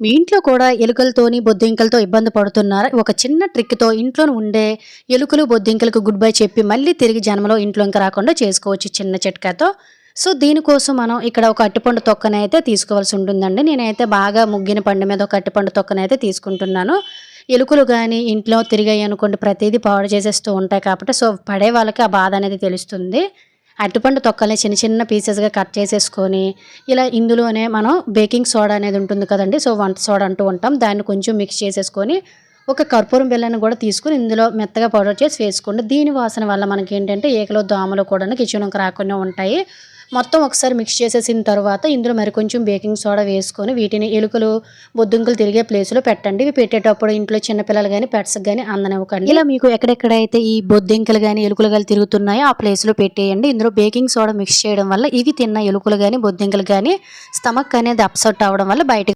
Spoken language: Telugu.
మీ ఇంట్లో కూడా ఎలుకలతోని, బొద్దింకలతో ఇబ్బంది పడుతున్నారా? ఒక చిన్న ట్రిక్‌తో ఇంట్లోనే ఉండే ఎలుకలు, బొద్దింకలకు గుడ్ బై చెప్పి మళ్ళీ తిరిగి జన్మలో ఇంట్లో ఇంక రాకుండా చేసుకోవచ్చు చిన్న చిట్కాతో. సో, దీనికోసం మనం ఇక్కడ ఒక అరటిపండు తొక్కనైతే తీసుకోవాల్సి ఉంటుందండి. నేనైతే బాగా ముగ్గిన పండు మీద ఒక అరటిపండు తొక్కనైతే తీసుకుంటున్నాను. ఎలుకలు గాని ఇంట్లో తిరిగాయనుకోండి ప్రతీదీ పాడు చేసేస్తూ ఉంటాయి కాబట్టి సో, పడే వాళ్ళకి ఆ బాధ అనేది తెలుస్తుంది. అరటిపండు తొక్కల్ని చిన్న చిన్న పీసెస్‌గా కట్ చేసేసుకొని, ఇలా ఇందులోనే మనం బేకింగ్ సోడా అనేది ఉంటుంది కదండీ! సో, వంట సోడా అంటూ ఉంటాం. దాన్ని కొంచెం మిక్స్ చేసేసుకొని, ఒక కర్పూరం బిళ్ళని కూడా తీసుకొని ఇందులో మెత్తగా పౌడర్ చేసి వేసుకోండి. దీని వాసన వల్ల మనకేంటంటే ఈగలు, దోమలు కూడాను కిచెన్‌లోకి రాకుండా ఉంటాయి. మొత్తం ఒకసారి మిక్స్ చేసేసిన తర్వాత ఇందులో మరి కొంచెం బేకింగ్ సోడా వేసుకొని వీటిని ఎలుకలు, బొద్దింకలు తిరిగే ప్లేస్‌లో పెట్టండి. ఇవి పెట్టేటప్పుడు ఇంట్లో చిన్న పిల్లలు గాని, పెట్స్‌కి గాని అందనివ్వకండి. ఇలా మీకు ఎక్కడెక్కడైతే ఈ బొద్దింకలు గాని, ఎలుకలు గాని తిరుగుతున్నాయో ఆ ప్లేస్‌లో పెట్టేయండి. ఇందులో బేకింగ్ సోడా మిక్స్ చేయడం వల్ల ఇవి తిన్న ఎలుకలు గాని, బొద్దింకలు గాని స్టమక్ అనేది అప్సెట్ అవ్వడం వల్ల బయటకి